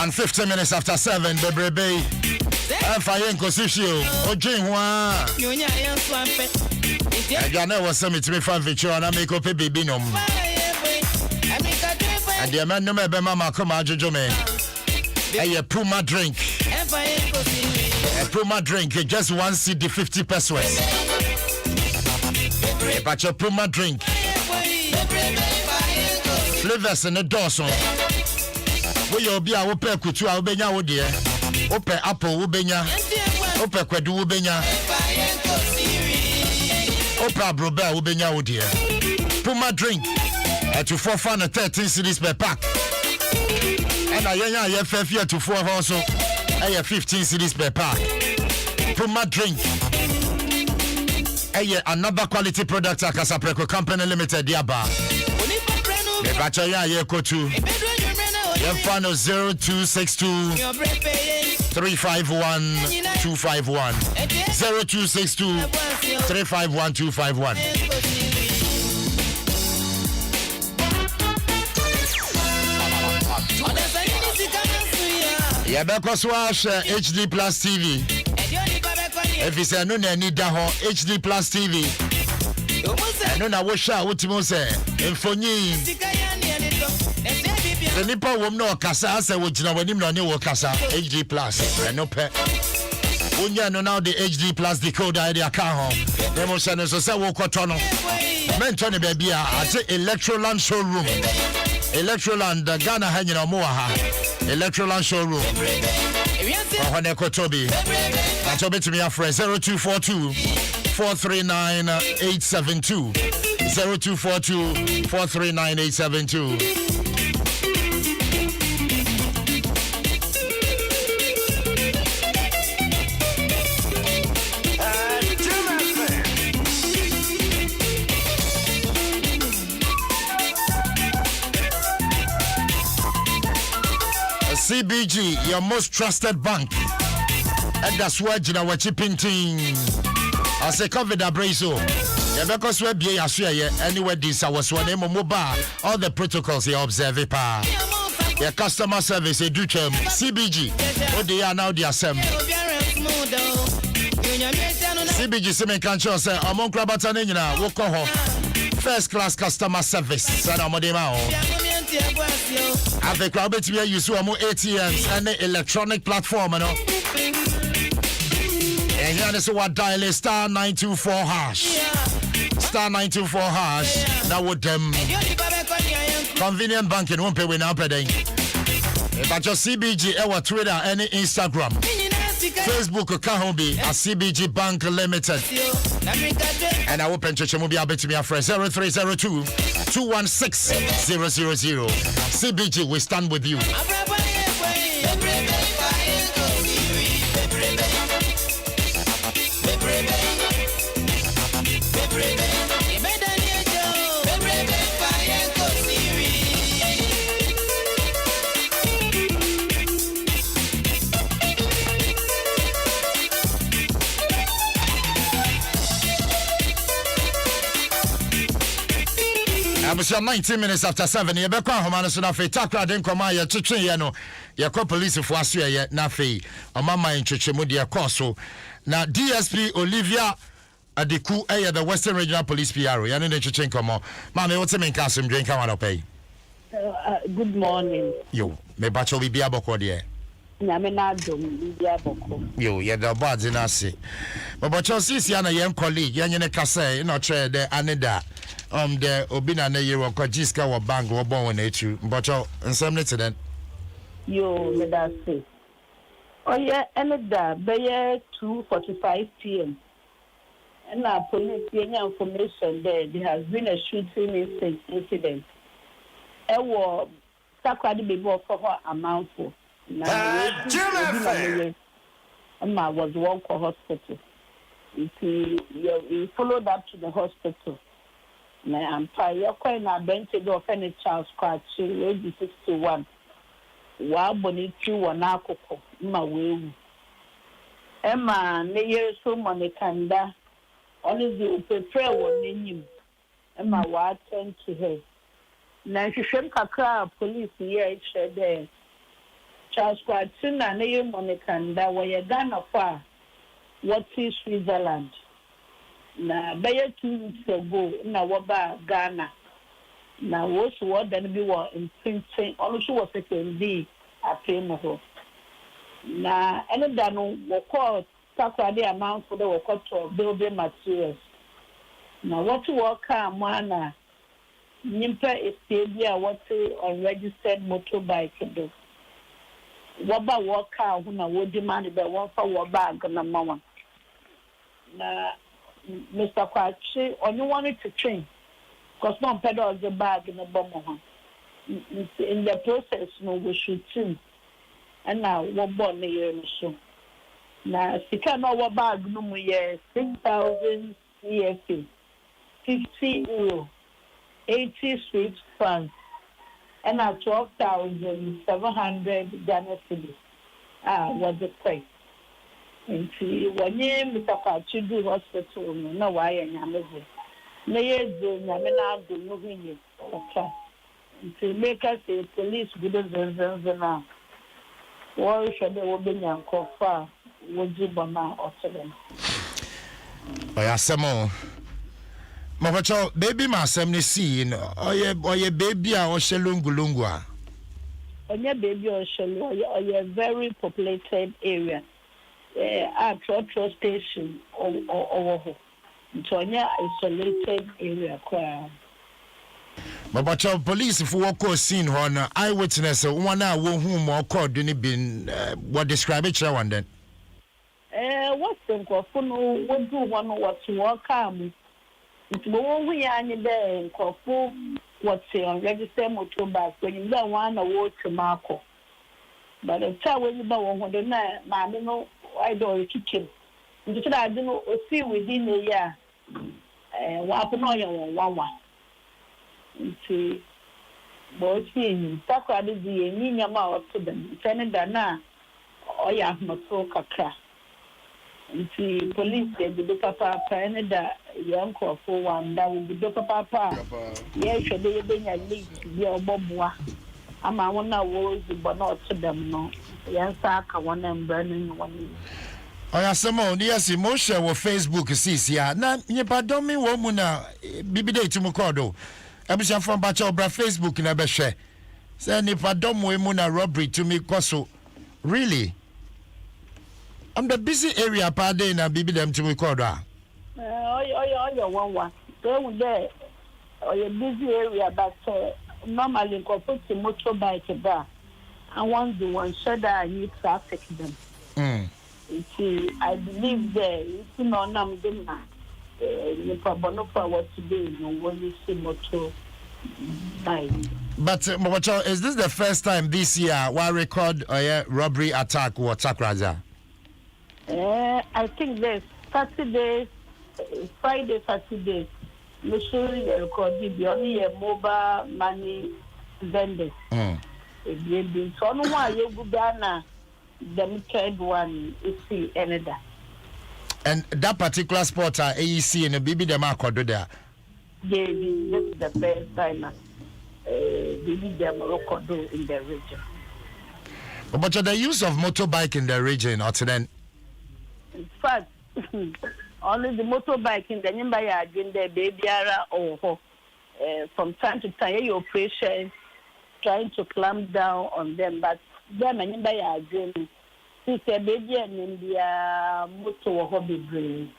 And 15 minutes after 7, Bebrebe. Fayen Kosishio, Ojinwa. Agane was some to me from Victor and I make up a bibinum. And the man no me be mama come ajojome. A Puma drink. A Puma drink, just 1 CD 50 pesos. But your Puma drink. Flavors in the Dwaso. We you be a ope kutu a obenya wo de. Ope apple wo benya. Ope kwadu wo benya. Ope abrobel wo benya wo de. Puma drink. To 413 cedis per pack. And I yenya to 4 also. 15 cedis per pack. Puma drink. Another quality product at Casapreco Company Limited Yaba. The battery ye go to. Yefano 0262 351 251 0262 351 251. Yabeko Swash HD Plus TV. If it's a no need HD Plus TV. I know na washa ultimo say Infoni. The nipa wom no kasa say wo gina wanim no ne wo kasa HD Plus. No pe. Unya no now the HD Plus decoder idea ka ho. Dem say no so say wo kwoto no. Mention the baby at Electroland showroom. Electroland Ghana ha nyina mo ha. Electroland showroom. Ohone Kotobi. Atobe to me afre 0242 439 872 0242 439 872. CBG, your most trusted bank. And that's why you know what you painting. I say COVID abrazo. Yeah, because we be anywhere this I was one mobile. All the protocols you observe it. Your customer service you do them. CBG. What they are now they are same. CBG same can't say among Krabatan in first class customer service. Sana modema. Have a crowd to use more ATMs and the electronic platform, you know. And here is what dial is star 924 hash. Star 924 hash. Now with them convenient banking won't pay with now paying. But your CBG, our Twitter, any Instagram, Facebook account be a CBG Bank Limited. And I open to will be able to be a friend 0302 216 000. CBG, we stand with you. I'm 19 minutes after 7. You better come on so na fe takra den koma ye twetwe ye no. Ye call police for aso ye na fe. O mama in twetwe mu de so. Na DSP Olivia Adeku the Western Regional Police PRO. Ya ne twetwe komo. Ma me wote me nka asem dwen ka wan opay. Good morning. Yo, me bacho bi bia boko de. Na me na Adom bia boko. Yo, ye da bad na se. But bacho sisi ya na ye colleague, ye ne kasa no tre de aneda. The Obina na year ko jiska wa bank wo bon na etu mbocho nsem ne teden Yo me da say oh yeah aneda be 2:45 p.m. and na police get information there has been a shooting incident ewo sakwadi bebe for her amount for na I was one for hospital he followed up to the hospital. I'm tired. Quite na bench do any child scratch age 61. Wa bonitu wana akoko ma wewu. Emma ne year so money kanda. Only the prepare one name. Emma wa attend to her. Na hwehwem kakra police here there. Charles Kratin na ne Monica nda we Ghana for what is Switzerland. Na beye 2 weeks ago na waba Ghana. Na wo so what then be wo in printing also was second be apemo ho. Na ene da no wo call takwade amount for the wo to building materials. Na what work am na nimpa estebia what unregistered motorbike do. Waba work out na wo demand be one for wo bag na mama. Na Mr. Kwachi only wanted to train because no pedal the bag in the bomb. In the process no we shooting and now what born the year so. Na sika no wo bag no mu ye 6,000 CFA 50 euro 80 Swiss francs and at 12,700 Ghana cedis. Was the price. And see, when you Mr. Kwachi do hospital, no why and Yamazi. Nay, do Yamina do moving you. Okay. To make us a police good as now. Why should they will be young far? Would you bama or seven? Oya semo. Mapacho baby ma semni si oye baby a o shelungu a. Onye baby o shelu oye very populated area. At Trotro station or Tonya isolated area. Mapacho police if we go scene on eyewitness one a wo hu mo call do ni bin what describe it one then. What's the no what do one what work am. It's more we are in there, Kofu, what's on register motorbike when you don't want to walk to Marco. But the time when you don't want to know, I don't know, I don't kitchen. You said I don't know, see within a year, what one. See, both seeing, Takra is the Nina to them, Senator Na, or Yahmaso Kakra. See, police said the papa Canada young for one that will be papa. Yes, they bring a leak, your bobwa. I'm a one hour, but not to them, no. Yes, I one and burning one. Oya semo yes emotion wo Facebook sis ya na nyepa domi wo mu na bibi dey timu kodo. Ebusha from bacha obra Facebook na be hwe. Say nipa dom we mu na robbery to me koso. Really? I'm the busy area part day na bibi dem to record ah. One. So there or busy area but normally incorporate motorbike there. And once the one said that I need traffic them. See, I believe there it's not them na. You probably know what to do when you see motorbike. But Mobacho, is this the first time this year we record a robbery attack or attack raza? I think there's Saturday, Friday, Saturday. Usually they record the only mobile money vendors. So no one you go down the third one is see another. And that particular spot AEC and the BB them are called there. This is the first time BB them record in the region. But the use of motorbike in the region or then. In fact, only the motorbike in the Nimbaya again the baby or from time to time your operation trying to clamp down on them, but them and Nimbaya again see a baby and India motor hobby brain.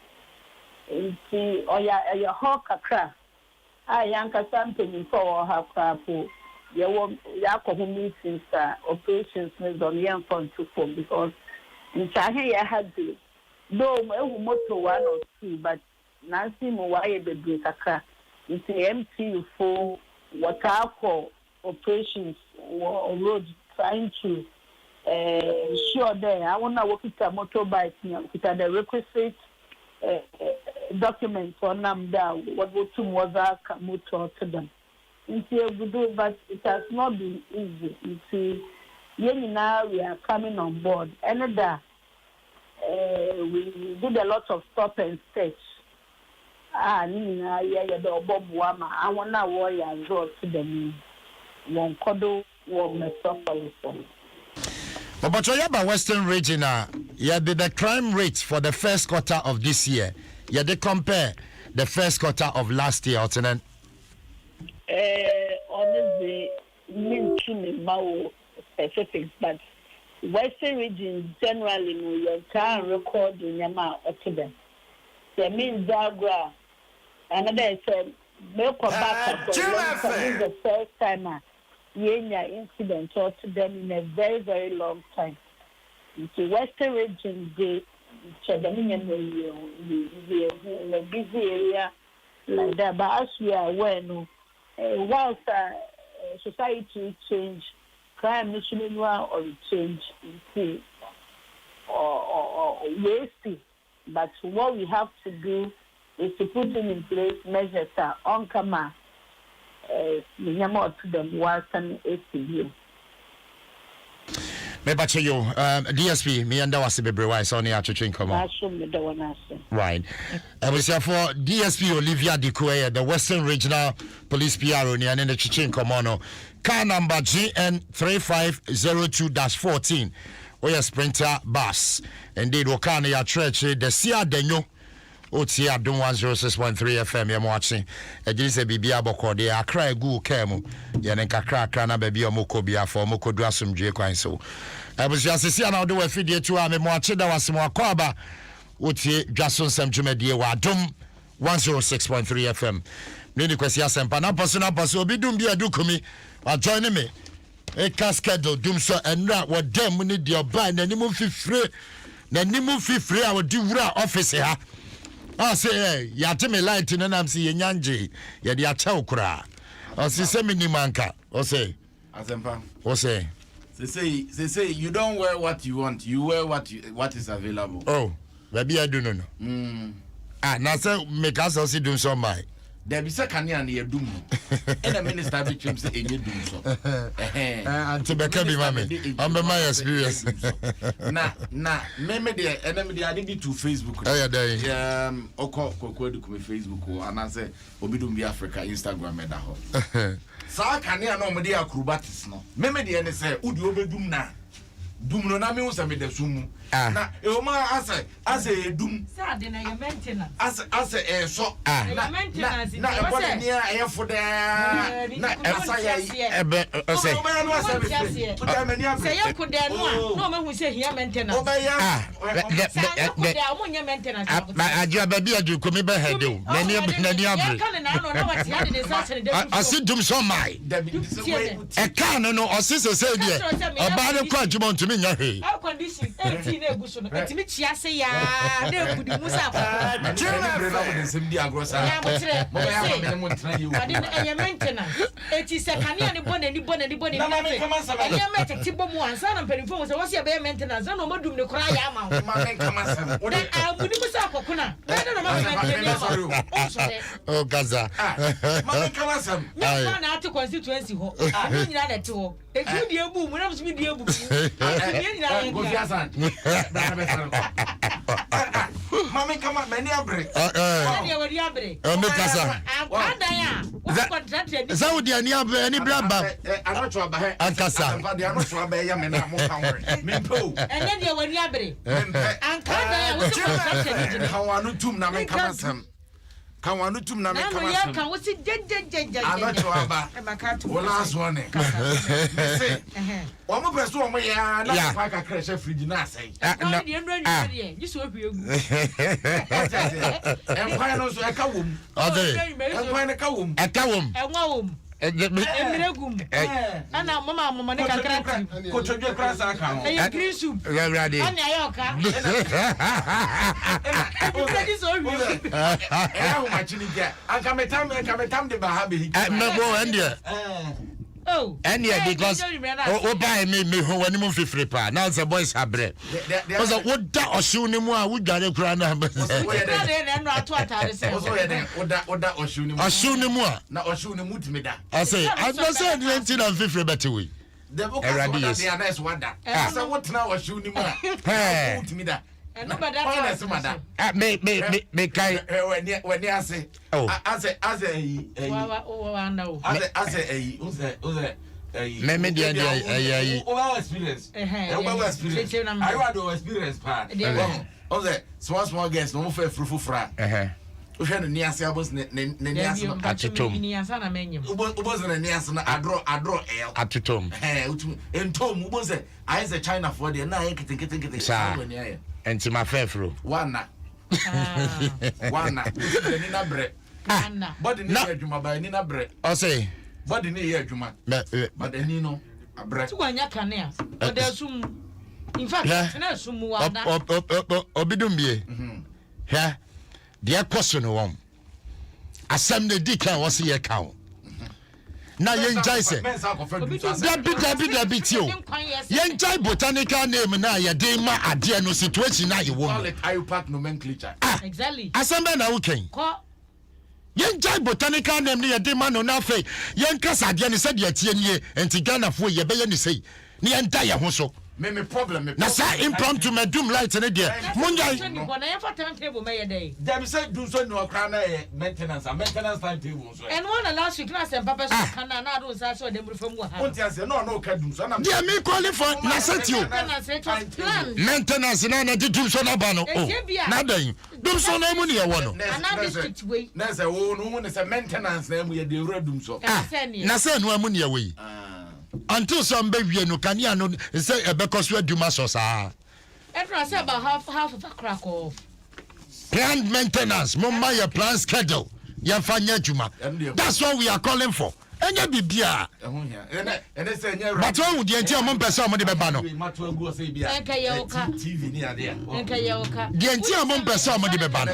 See or your hawk a craft. I yanka something for her crap. You won't meetings operations on young phone to phone because in China I had to. Though my motor 1 or 2, but Nancy Mawai baby Kaka, it's empty for what I call operations or road trying to ensure there. I want to work with a motorbike with the requisite documents on them down. What would to was motor to them? But it has not been easy. You see, now we are coming on board. Another. We did a lot of stop and search. The Bob Wama. I want to worry as well to them. One codo, one metropolis. But Yaba Western region, the crime rate for the first quarter of this year, they compare the first quarter of last year, Otenen. Honestly, mean specifics, but Western region generally, you can record in Yama Otiben. The means Zagra, another is milk or back the first time. Yenya incident or to them in a very, very long time. The Western region, the Dominion, in a busy area like that. But as we are aware, whilst society change, crime national or change, or wasting. But what we have to do is to put in place measures on camera. Me bache yo DSP me anda wase bebre so ne atwetwe nkoma right we say for DSP Olivia Dikoye the Western Regional Police PRO ne ane twetwe nkoma no car number GN 3502-14 oya Sprinter bus indeed wo car ne ya church the sia danyo Oti Adom 106.3 FM ya mwachi ejise bibia bokode akra egu kemu yene kakra na baby omoko bia fo omoko du asomdwe kwan so ebusi asisi na odo wafidi etu a me mwachi da wasemo akoba oti Dwaso Nsem dwumadie wa Adom 106.3 FM nini kwesi asempa na poso obi dum bia dukumi wa join me e cascade dum so enra wo dem ni de oba na nimu fifre a wodi wura office ha say ya teme light na nam si yenyanje ya de acha okura o si se minimanka o say asempa o say they say you don't wear what you want, you wear what is available. Oh baby I do no na say make us also do so my there be second year na dum and the minister be trim say enye dum so anti beka bi mame on be my experience na me de enemy de ade to Facebook okọ du Facebook o ana say obi dum bi Africa Instagram me da ho sa kan ya no me de acrobatics no me de ne say udi obedum na dum no na me usa me de sumu na e o ma ase dum sa de na your maintenance ase so na maintenance na e body ni e fo de na asa ya ebe o say o ba no ase be o da mani abe say you could there no ma hu say here maintenance o ba ya o nya maintenance ma ajo baby adu komi be head o na ni abre kan na no what ya de sa de ase dum so mai e kan no o se say de oba de kwa adwuma ntumi nya he condition na eguso no etimi chia se ya na ekudi musa akọ chire na mo nsem di agrosa ya mo tire mo ya ma mo tira yi o ade na maintenance eti se kania ni bone na me kama saba ya me tete bomu ansa na mpelifo mo se wo se be maintenance na o madum ne kora ya ma ma me kama saba o de abudi musa akọ na na ma maintenance oh gaza ma me kama saba me na ati constituency ho no nyina na te ho eju di ebu mu na so di ebu ni nyina go fiasan mami kama meni abre wadi abre me kasa akada ya wo contract ni Saudi ani abre ani braba anocho abahe ankasa de anocho abahe ya me na mo kan we mempo ene de wadi abre akada ya wo contract ni kan wanu tum na me kama sam kan wanu tum na me kama sam na ya kan wo si jejejeje anocho aba wo last one say o mo peso o mo ya na pa ka crash fridge na asai na de jiso hwe egu en no so e ka wom en ka wom enwa wom emiragum ana mama ne kakra ti ko todwe krasa aka ho e green soup ready ana ayoka ho machini ge aka metam de baha be me go endia oh endia because o buy me ho wani mu fifre pa now the boys abre because what da oshu ni mu a wudware kura na ba no ato atare se oso ye den oda oshu ni mu a na oshu ni mu timi da I say I don't say 1950 better way the book is the nice wonder so what now oshu ni mu a timi da no bada me kai when you say as wa na o as uze me dey over experience over experience I want to experience part o say small girls no for frufufra o hwe no niase abos ne niase no atotom niase na menyem ubos ne niase na adro el atotom entom ubos I say China for there na kete sa enti ma fefro wana ni na bre body ni adwuma ba ni na bre o say body ni ye adwuma but ni no abre tu wanya kanea o da sum in fact na sum wa na obidum bie ha dia question won asem ne dikan wo se ye kan na yen jai se dabi ti o yen jai botanical name na ye dey ma ade no situation na ye wo call it IUPAC nomenclature exactly asem na wo kan yen jai botanical name ne ye dey ma no na fe yen kasa ade ne se de tie nie enti Ghana fo ye be ye ne sei ne yen da ye ho so me problem na sa impromptu medum light ne de munjai na ye for timetable me ye dey dem say do so no kra na maintenance timetable so and one last week na say papa so kana na do say so dem refam wa ha unti ase no ka dum so na dia me calling for na setio maintenance na di dum so na ba no na dan dum so na mu ne ye wo no na district way na say wo no mu ne say maintenance na mu ye de wura dum so na say no mu ne ye we until some baby no can ya no say because we aduma so sa every say about half of a crack off planned maintenance mama your plan schedule ya fanya aduma that's what we are calling for enya bibia ene say nya but when would the enti amon pese amon de beba no enka ye oka TV ni ade enka ye oka the enti amon pese amon de beba no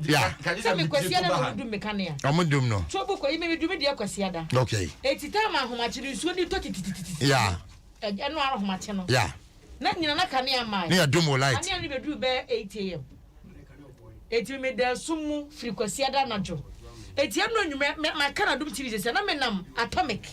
yeah so me kwasi ada no dum mekania amon dum no so boko yime dum de kwasi ada okay etita ma homachiri nsuo ni to titititi yeah eno ara homache no yeah na nyina na kania mai ne dum light ani be du be 8 am eti me da sumu firi kwasi ada najo eti eno nyume ma kana dum tiri se na menam atomic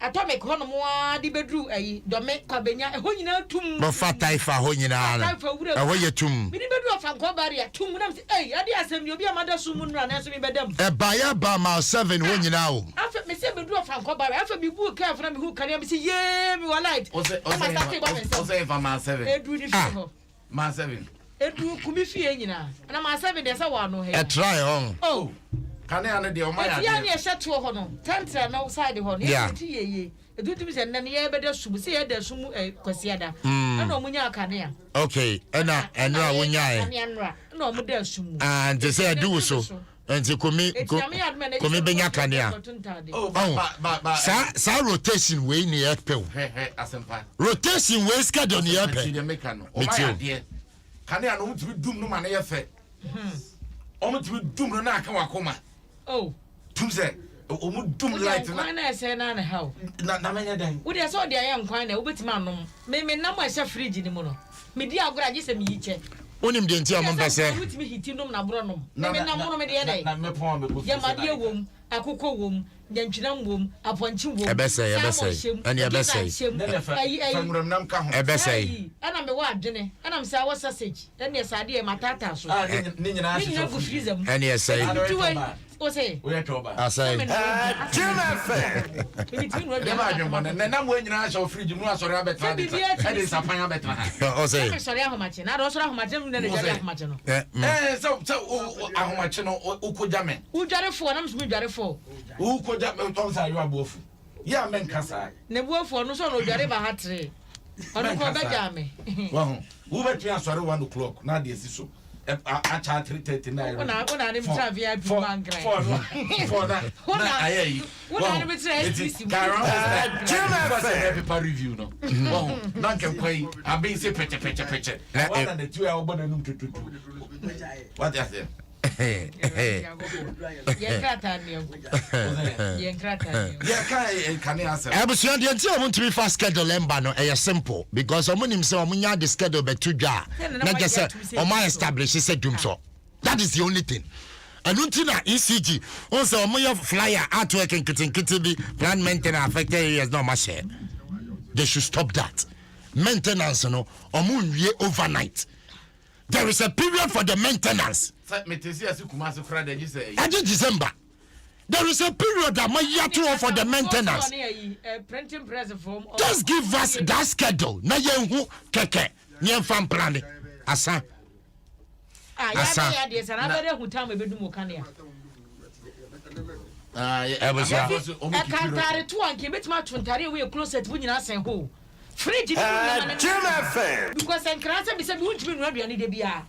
atomic hono mo adi bedru ayi do me kwabenya ho nyina tum no fatai fa ho nyina na ho ye tum mi ni bedru afa ko baria tum na me adi asem ni obi amada sumu nura na so mi bedam ba ya ba ma 7 ho nyina o afa me se bedru afa ko baria afa mi bu ka afa na mi hu kan ya me se ye mi wa light o se fa ma 7 edu ni fi ho ma 7 edu kumi fie nyina na ma 7 de sa wa no he try on oh kane ane de o ma ya ya ni ehye to ho no tantra na side ho no Yeah. ti yeye edu tumi se nne ye be da sumu se ye da sumu kwasi ada na omunya kane a okay ena enra wonya e kane anra na omu da sumu and they say do so enti komi benya kane a oh ba sa rotation we ni e pe asempa rotation we schedule ni e pe de meka no o ma ya de kane anu mutumi dum no ma na ye fe o mutumi dum no na aka wakoma oh tum se o mu dum light na na se na na how na menya dan wo de so de ayan kwan na obetima anom me na mo ehye fridge ni mu no me di agora je se me yiche onim de enti amon pese mutimi hiti nom na bro nom me na mo no me de dey na me pon me ko ya ma de wom akoko wom nyantwinam wom aponchi wom ebese ani ebese famram nam ka ho ebese ana me wa adwene ana me sa wa sausage ene sa de matata so ni nyina ni nyina go freezer mu ani esai o say we toba asai ya ma adwon na na mo nyina so fridge mu asori abeta de e sa pan abeta o say na sori ahomache na do sori ahomache mu na de jare ahomache no so ahomache no ukoja me ujare fo na msumi ujare fo ukoja me to sa yo abofu ya men kasa ne buofo no so no ujare ba hatre onu ko ba jame wa ho wo betu asori 1 o'clock na de esi so acha 3:39 una ni mtra VIP bangra for that na ayi una ni mtra STC paper review no wow na nke kwai abi se peche one and the 2 hour bona num tututu what is it Abusuan de nti omo ntimi fast schedule emba no e simple because omo nim say omo nya the schedule betu dwa na just say omo establish say dum so that is the only thing and until na ECG on say omo your flyer artwork and kitinkiti bi plan maintenance affected areas no ma share they should stop that maintenance no omo nwie overnight. There is a period for the maintenance. Metesi asi Kumasi Friday you say. Adi December. There is a period that my year to for the maintenance. Printing press form. Just give us that schedule. Na yenhu keke. Nyen fan plan. Asa. Asa. Ya sana bere hutam ebedu mo kan ya. Kantare to anke betima tontare we closet bu nyina sen ho. Fridge because enkrasa bi se bi untimi no aduane de bia.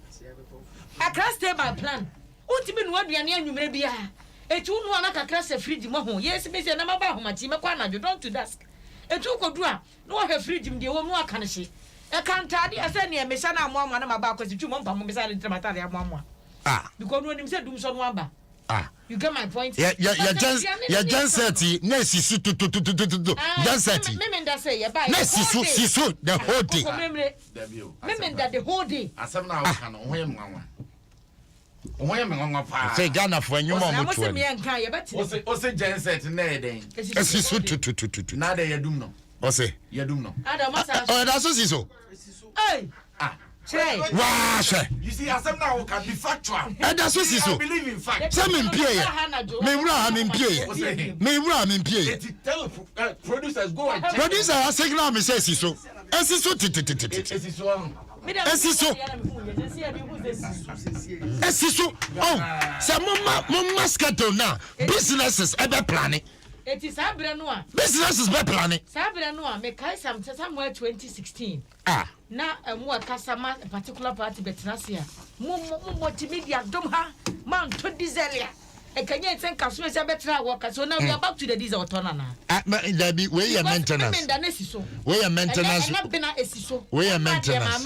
Akra stay by plan. Untimi no aduane anwumre bia. Etu no ana kakra se fridge mo ho. Yes be se na maba ho mati me kwa na jo don't to dusk. Etu kodu a no ha fridge m de wo no aka ne hye. E kantade ase ne me sha na amoa na maba akwasi tu mo mpa mo be sa le trematare amoa. Because no nim se dum so no aba. You get my point? Yeah, Janseti, Nessisu, Janseti. Memenda say, yeah, by Nessisu, the whole day. Memenda the whole day. I said, now I can say Ghana for you, Mom. What's it, Janset, Nede? Nessisu, Nada, you do know. What's it? You do know. Oh, that's what so. Hey. You see, as now can be factual. And that's what I believe in fact. Some in Pierre. I'm in Pierre. Producers go and producer a signal me says so. Esiso. Oh, some mama schedule now. Businesses ever planning. It is Sabranoa. Businesses be planning. Sabranoa, make I somewhere 2016. Na more customer a particular party betrasia. Multimedia Domha, Mount to Dizelia. And can you think of Swiss betra workers? So now we are back to the diesel tonana. There be way your maintenance. Way your maintenance. Way your maintenance.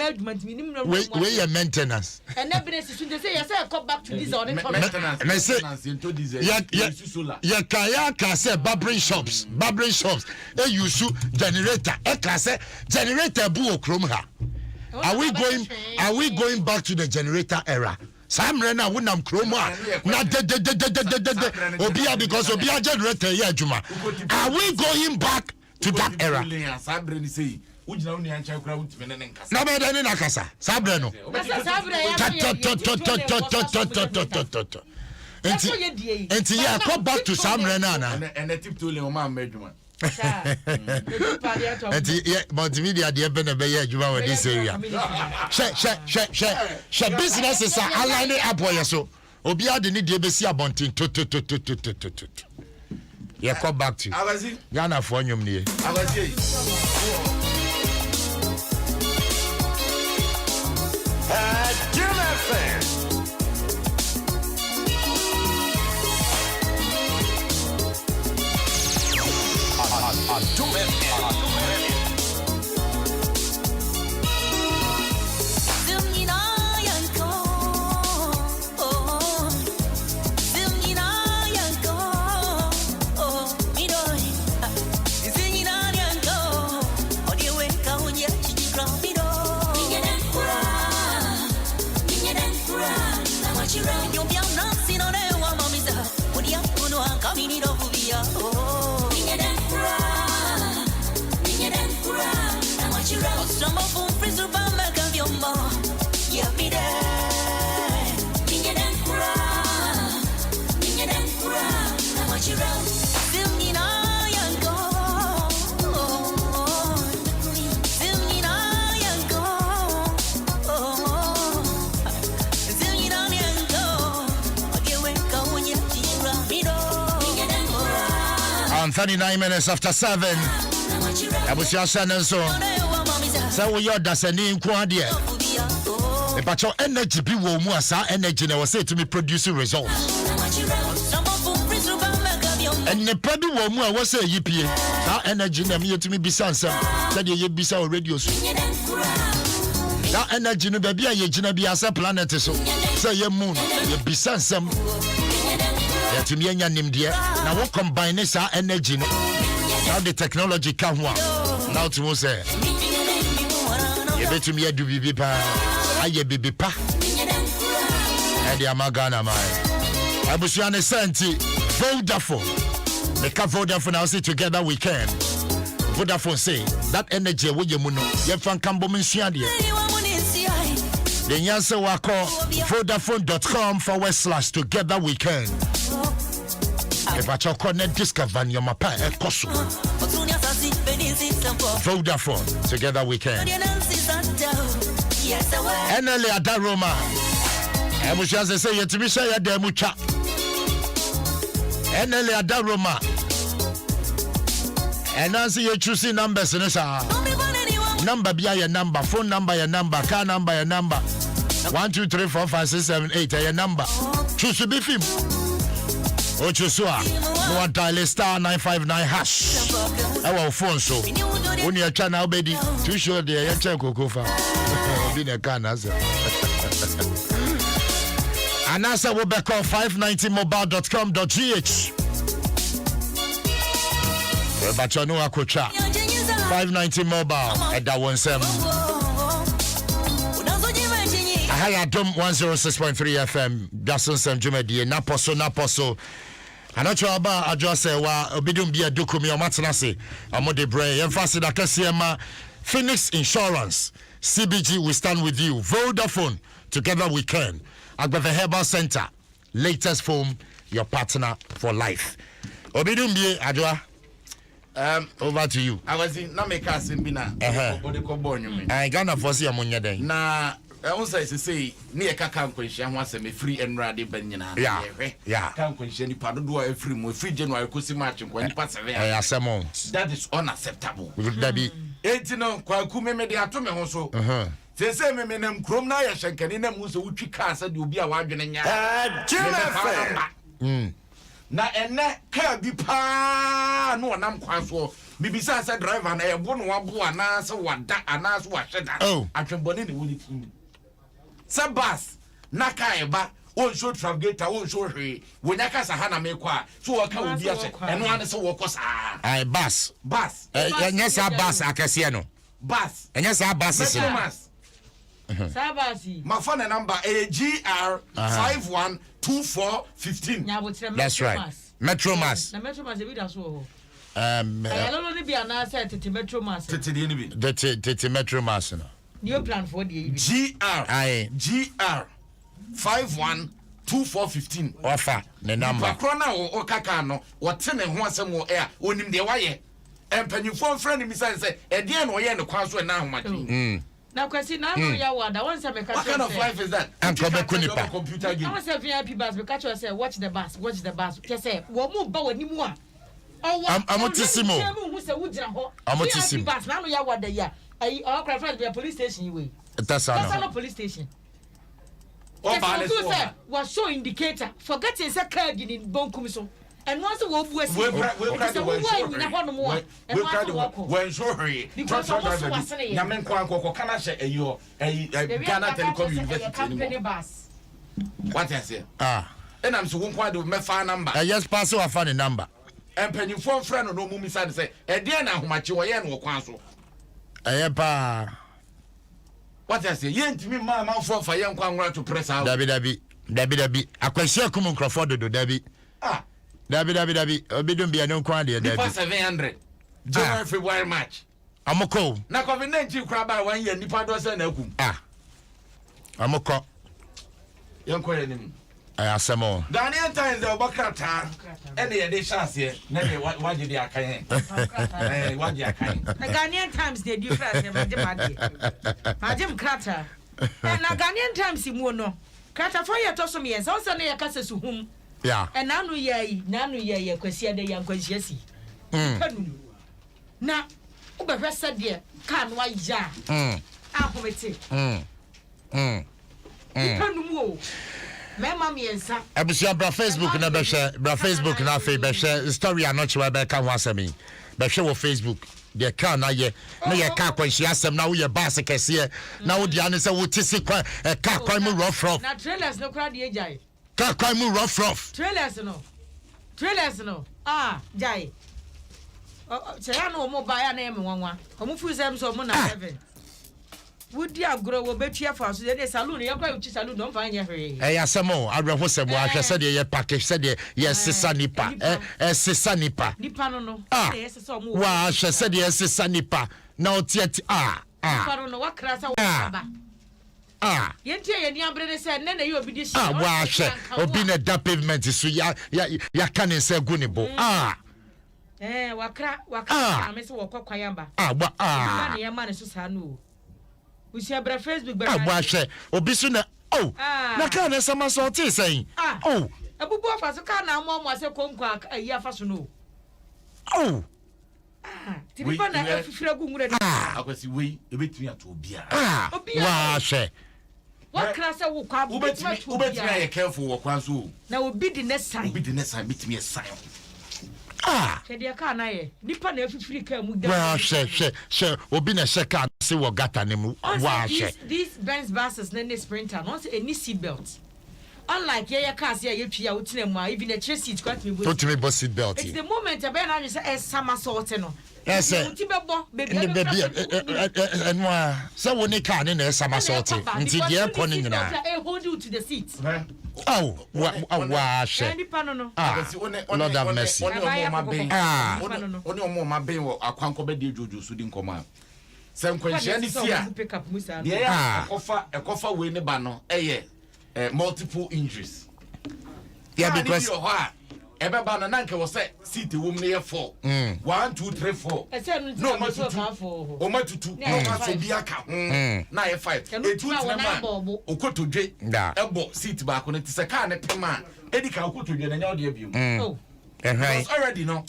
Way your maintenance. And then yes, I come back to diesel. And I say, Kayaka say barbering shops. They use generator. Generator buo kromha. Are we going back to the generator era? Sam Rena wunam kroma na de obia because obia generator ya juma. Are we going back to that era? Na be dani na kasa Sabre no. Enti ya go back to Sam Rena na. And the tip to le o ma medjuma. Multimedia de be na be ya adwuma wa this area. She businesses are aligning up where so obi ade ni de be si abontin to. Yeah, come back to Ghana for nyum ni. Adom 39 minutes after 7. Abusia Sanenso. So we are dasani nko ade. E pacho energy bi wo mu asa energy na we say to me producing results. And the padi wo mu a we say yipie. That energy na me yetumi bisa nsam. That ye bisa o radio so. That energy no baby a ye gina bi asa planet so. Say ye moon, ye bisa nsam. To me anya nimdeɛ na wo combine this energy no now the technology come one now to mo say ye betu me adu bibi pa aye bibi pa e dia magana mai abusia ne senti Vodafone make a Vodafone now say together we can Vodafone say that energy wo ye mu no ye fan kambo mensia de the answer wako Vodafone.com/together we can. If I talk on discover your mapa koso. Vodafone, together we can. Enele Adaroma. Emusha say yetibisha ya demucha. Enele Adaroma. Enansi you choosing numbers in sa. Number be your number, phone number your number, car number your number. 1 2 3 4 5 6 7 8 your number. Choose to be film. O choose no dial star 959 hash. Our phone so. When you channel baby, too sure the you check kokofa. Be the can answer. And answer will be call 590mobile.com.gh. But you know I could chat 590 mobile at Dwaso Nsem. Adom 106.3 FM. Dwaso Nsem Jumedi. Naposo. I'm not sure about I just say wa obidum bia dokumi o matenase amode bre emphasize that KCM Phoenix Insurance CBG we stand with you. Vodafone together we can. Agbave Herbal Center, latest foam, your partner for life. Obidum bia adwa. Over to you. I was in Nameka Simbina. I Ghana for see amunya den. Na I also say near Kakam Quenchia once a free and ready Benina. Yeah. Can't quench any part of a free January Kusi match when you pass away. That is unacceptable. Would that be 18 Kwakume Mediatome also. They say me name Kromna Shankanina Musa Uchi Casa, you'll be a wagon. Na ene ka bi pa no nam kwanso bibisa sa driver na ebo no wabo ana se wada ana so wahweda atwembone ne woni tim sa bus na ka eba on show travigator on show hwe wonya ka sa hana me kwa so waka obi ase eno ane se wo kosa ai bus enya sa bus akase no bus enya sa bus se Sabasi. My phone number AGR 512415. That's right. Metro Mass. Na Metro Mass ebi da so. I don't know be an set to Metro Mass. The Metro Mass no. New plan for the GR 512415. Offer the number. Pakrona o kaka no wote ne ho asem o air onim de waye. Empanyufo friend mi say e de no ye ne kwanso na ahomachi. Now, question now, ya wada. Once I make what kind of life is that? And computer game. I was a VIP bus because you say watch the bus. Just say what move but when you want. Oh, Amotissimo. Amotissimo. Bus now ya wada ya. I cry friend be a police station way. That's not police station. Was show indicator. Forgetting say card in Bonkum so. And once a wolf was when sorry because Yamen Kwanko can say a Ghana Telecom University bus. What I say? And I'm so one with my phone number. I just pass a funny number. And penny phone friend or no mummy side say, a dear now who much you are or council. What I say, yen to me, my mouth for young Kwan to press out. Debbie. I question Kumun Crawford do Debbie. Dabi. Obidum be a non quantity. Debbie 700. January, February, March. I'm a call. Now, COVID-19 crab by 1 year, Nipa does an okum. I'm a call. Young Queen. I ask some more. Daniel times the Bakata, and the chance here. Never what did I can? What you can? The Ghanaian times they do first, Madam Crater. And a Ghanaian times in Mono. Crater for your tossum years, also near Casas whom. Yeah. And nanu ye kwasia de yan kwasiasi. Na obehwesa de kan wa ya. Ahomete. Kanum o. Mema miensa. Abusia bra Facebook na be share, bra Facebook na fe be share story anoche we be ka ho asemi. Be share wo Facebook. De ka na ye ka kwanhia asem na wo ye bass kese na wo dia ne se wo tisi kwa ka kwan mu rough. Na trailers no kra de ejai. Ka mu rough. Trailers no. Jai. Say I no mo buy na em wanwa. Omo fu sem so mo na 7. Would you grow wo betua for so dey salon ye kwa uchi salon don fa anya hwe. Asemo adrefo sebo ahwe se de ye package se de ye sisa nipa. Sisa nipa. Nipa no. Ye sisa omo. Wa ahwe se de ye sisa nipa. Na otiati Nipa no wa krasa wo ba. Yentia ye ni abrede say na you obi di shi. Wa hwe obi na da pavement so ya kan say gu ne bo. Wakra amese wo kwakwayamba. Na ye ma ne so sa no. Usia bra Facebook bra. Wa hwe obi so na na kan na sama so te say. Abubu afa so kan na mo ase konkwa ayi afa so no. Tibi pa na afifira gu ngure. Akwasi we ebetumi ato obia. Wa hwe. Wakra say wo kwa ubetumi aye careful wo kwa so. Na obi di next time. Betumi sign. Kedia ka na ye. Nipa na afifiri ka mu da. Wa hwe obi na she ka se wo gata ne mu. Wa hwe. These Benz buses na ne sprinter no say any seat belt. Unlike your cars here, you pia utinema, even a chest seat got me with. Put me boss seat belt. It's the moment I bear now you say summer sorting. Yes, sir. Baby, and more. So when they can in a summer sorting, until the air conning now. I hold you to the seat. Wash. Any panel. Lord have mercy. Only my bay or a conquer Juju Sudin command. Some question is here. Pick up Musa. Yeah, a coffer win a banner, multiple injuries. Yeah, because Ebe bana nanke was say city woman here 4. 1 2 3 4. No ma tutu. O ma tutu. No ma so biaka. Na ye 5. E tu na ma. Okoto dwe. Ebo seat back on it se car ne pema. Edika okoto dwe na nya ode abium. Oh. Because already no.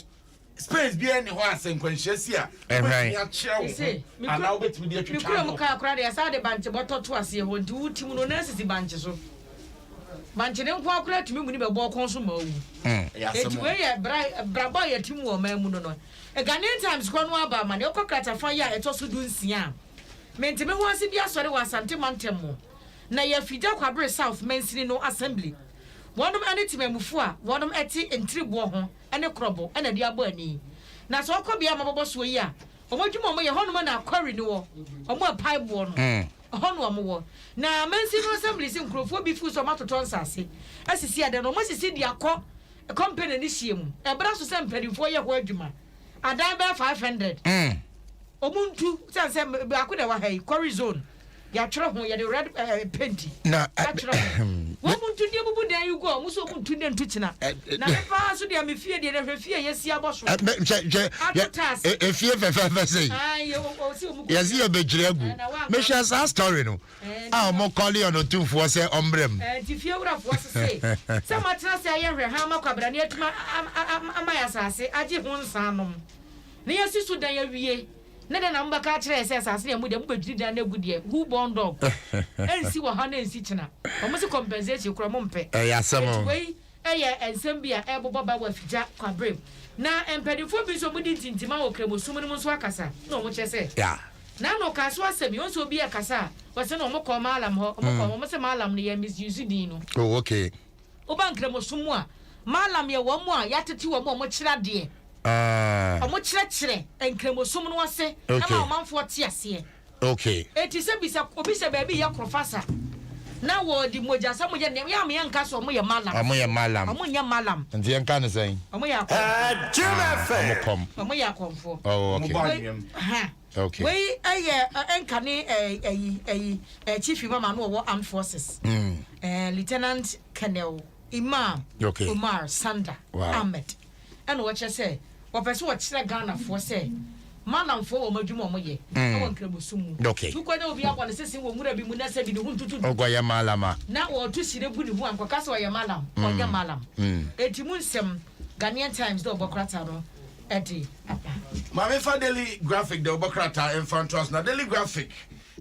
Space be any ho asen kwanhyesia. Ya chewo. Ana obetimi de atwitwa. Mikuro muka akra de asa de banche boto to ase ho nti wutim no na sisi banche so. Manchene nko akura tumi mu ni be bo konso ma wu. Eti we ye brabo ye tim wo ma mu no. E Ghanaian Times ko no aba ma ne okokrata fa ya eto so du nsia. Menteme ho ase bi asore wa Asante Mantem mo. Na ye fija kwabre South Mansini no assembly. Wonum ane timamufu a wonum eti entribo ho ene krobo ene de abo ani. Na so okobia mabobo so yi a omodwuma mo ye honum na quarry ni wo. Omo apai bo no. Hono amwo na Mansini no assembly sin krofo bi fu so matoto nsase. Asisi ade no mo sisi dia ko company ni hie mu. E bra so se mpadifo ye ho adwuma. Adan be 500. Omuntu sanse akode wa hai quarry zone. Ya tro ho ye the red painti. Na omuntu die bubu dan you go muso omuntu ne ntuchina. Na me pa so dia me fie die na fie yesi aboso. E fie fe say. Yes you be jiregu. Me share sa story no. Mo call you on otumfo say ombrem. Ti fie wura fo say. Say matena say aye hwe ha makwabra ne atuma amaya sase age ho nsanom. Ne yesi so dan ya wie. Nede na mbaka kire ese asase ya mu de mbediri dan na gudie who born dog ensi wo ha na ensi kina omo se compensation kura mo mpe ya samo wey ensem bia ebobo ba wa fija kwabrem na empedifo bi so mudi tintima wo kremosum ni mo so akasa na omo chese ya na no kaso asemi won so bi akasa wose na omo ko malam ho omo se malam ne ya misuse din no oh okay oba kremosum a malam ye wo mo a yatete wo mo kira de omo kire enkremosum no ase na ma omanfo te ase okay eti se bisa obi se ba bi ya professor na wo di moja sa moja ne ya me nka so mo ye malam omo nya malam nti en kan say omo ya omo ya konfo oh okay okay we enka ne chief mama no wo armed forces lieutenant colonel Imam Umar Sanda Ahmed and what you say person what Ghana for say malam for omadwuma omoye awon krabosum okay tu kwanya obi akwa ne sese wo mura bi mu na sabi ne huntutu ogoya malama na wo tu sire gu ne hu anko kasa wo ye malam oya malam etimu nsem Ghanaian Times do obokrata no edi Mame fa Daily Graphic de obokrata in front us na Daily Graphic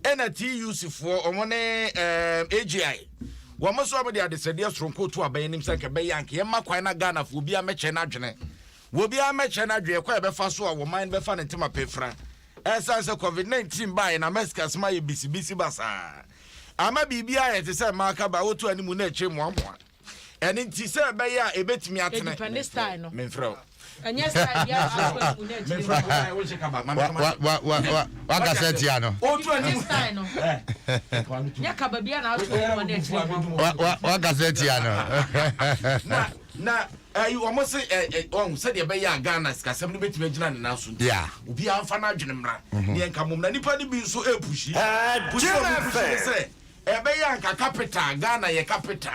NTUC for omone AGI wo mo so abede adesede asronko to abayanim sanke beyanke yema kwan na Ghana fo bia meche na dwene wo bia meche na dwe kwa be fa so a wo man be fa ne tema pefra esanse COVID-19 bai na meskas ma ye bisibisi basa ama bibia ye te se maka ba wotu animu na eche moamoa eni nti se be ya ebetimi atene menfrɛ anya style ya animu na eche menfrɛ wo cheka ba wa gaseti ano otu animu style no ya kaba bia na otu animu na eche wa gaseti ano na you almost say on said you be ya Ghana skasem no betime gina ne naso yeah obi amfa na adwene mra ne enka mom na nipa ni bi so epushi say Ebeyanka capital, Ghana ye capital.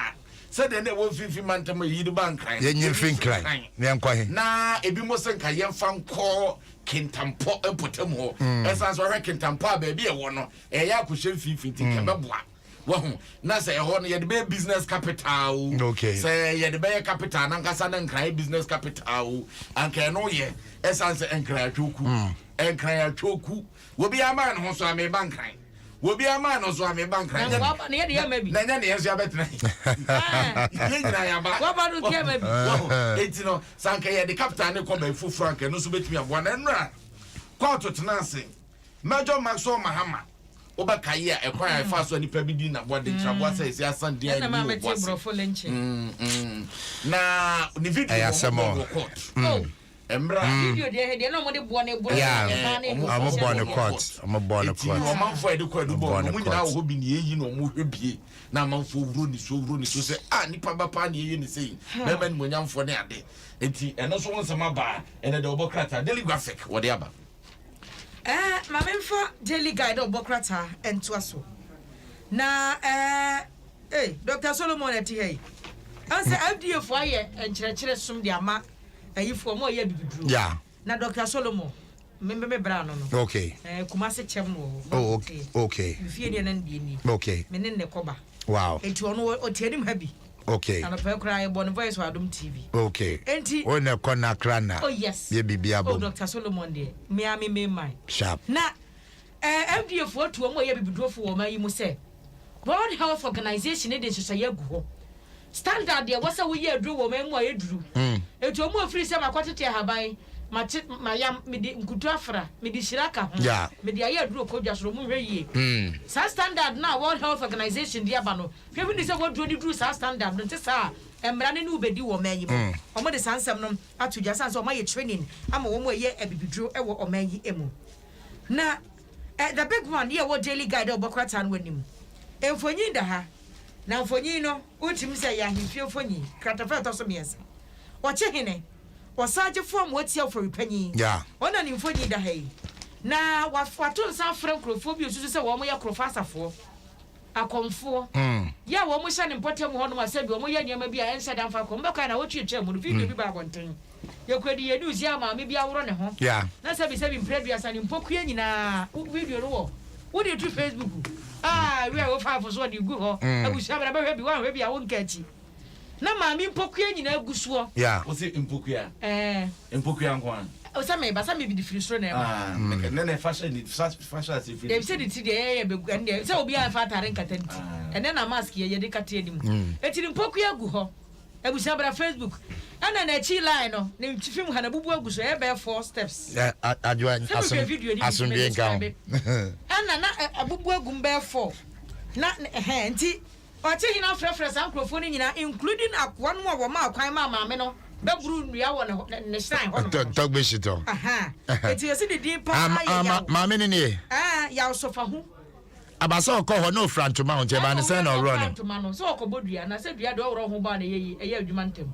Said the never 50 man to me the bank. Yen fin cry. Na ebi mo senka yen fan call Kintampo and put him ho. As I was Kintampa baby a one. A yakushin 50 kebabwa. Well, na say a ye the business capital. Okay. Say ye the bay capital, Nankasan and cry business capital. And can know ye, essence and cry choku. And cry choku. Will be a man who saw me bank crying. Will be a man who saw me bank crying. Maybe. Then yes, you better. What about you? Maybe. It's you know, Sanka, the captain, come full frank and no so bet me a one and run. Quarter to Nancy. Major Maxo Mahama. Obakaya acquire fast when you pay me what the trouble says. Yes, Sunday. Na the video I some more. Embra video they no more born a boy. I'm born a court. I'm born a court. I'm for the court. We now will be ye no more be. Now man for Bruni so say nipa bapa ni say. Remember when I'm for there. And also once I'm bar and the Obocrata daily graphic whatever. My memfa daily guide of Bokrata and Dwaso. Na Dr. Solomon at hey. I say FDF fire and chere sum dia ma ayi for mo ye bibidru. Yeah. Na Dr. Solomon me bra no. Okay. Kumase chem no. Oh okay. Fie dia nan die ni. Okay. Me ne koba. Wow. Enti ono o tianim habi. Okay. And a cry born voice for Adom TV. Okay. Enti on a corner crana. Oh yes. Ye bibia bo. Dr. Solomon de. Me mine. Sharp. Na MDF for to mo ye bibidro for ma yi mo say. World Health Organization dey so say go. Standard there was a we ye dro wo ma mu ayeduru. Etu omo free say makwatete haban. Ma yam me di nkutu afra me di shiraka ho me di aye duro kodwa so mu hwe yie sa standard na World Health Organization dia ba no hwe bi say wo duro di duro sa standard no tesa emra ne ubedi wo manyi mo omo de sansem no atudwa sanse omo ye training ama wo mo ye abibiduro e wo omanyi emu na the big one here wo daily guide obokrata no anim emfonyi da ha na mfonyi no utim say ya hifie fonyi kratafa to so miensa wo che hene wasaje form watia for repanyi ona ni mfonyi da hai na wafato nsa fra nkrofo bi osusu se wo mo ya krofasafo akomfo ya wo mo hya ne mpotem ho no asa bi wo mo ya nyama bi a ensa dan fa ko mbeka na wotwetwe mu no video bi ba bonten yekwedi ye news ya ma me bi aworo ne ho na sabi mpredua sa ne mpokua nyina video no wo de tu Facebook we wo fa fo so de gu ho abusia bra ba hwe bi wa hwe bi a wo nkachi na maami mpokua nyina agusuo o se mpokua mpokua nkwan o sa me bi di firi soro na na fashion se firi dem se di ti de be gu ande se obi a fa tare nkatanti ene na mask ye de kata enim eti mpokua agu ho abusia bra Facebook ana na chi line no ne mtifim ha na bubu aguso e be 4 steps adwa asumbi nka ana na abubu agum be 4 na nti oche hina frefres ankrofo ni nyina including akwa no wo ma akwan ma maame no be buru nua wo ne shrine ho no togbe shito eti yesi de din pa ya maame ni ne ya osofa hu abasa ko ho no frantuma on je ba ne se na oro no frantuma no so okobodua na se dua de oro ho ba na yeyi eye adwuma ntem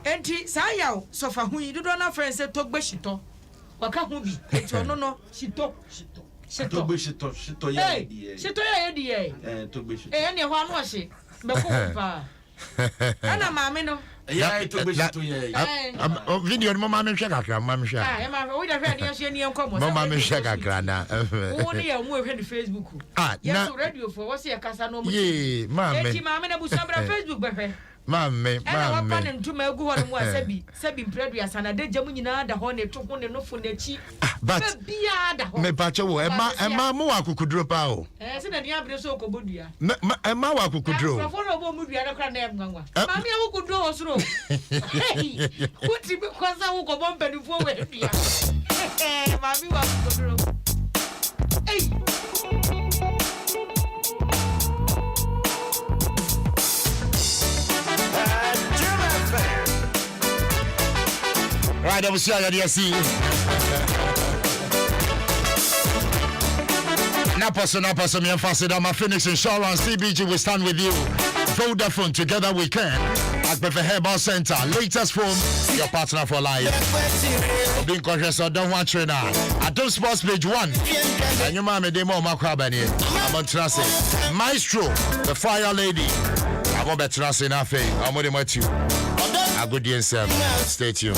enti sa ya sofa hu yi dodo na friend se togbe shito waka hu bi eti ono no shito Togbe shito ya di shito ya di togbe shito ne ho anu ohye be ko pa ana maame no ya togbe shito ya video no mama me hwe kakra mama me hwe ma we da hwe de so ni enkomo mama me hwe kakra na wo ne ya mu hwe ni Facebook yes radio for wose ya kasa no mu maame eti maame na busa bra Facebook be hwe maame wa pa ne ntuma egu ho no mu asabi mpredua sana de jamu nyina da ho ne to ho ne no fo na chi but bia da ho me pa che wo ema mo wa kukuduro pa o se na dia bre so okobodua ema wa kukuduro fo no bo mu dua no kra na emwanwa maame ya kukuduro wo soro kuti be kwaza wo ko bomba ni fo we dua maame wa kukuduro Right, I will see you see. Napaso, me and Fasidama Phoenix Insurance, CBG will stand with you. Vodafone, together we can. Akbefe Herbal Center, latest form, your partner for life. Being conscious of don't want trainer. Adom Sports page 1. And you mama demo makwabani. I'm on Trase. Maestro, the fire lady. I'm on Betrase na fe. I'm on the Matthew. Adom Nsem. Stay tuned.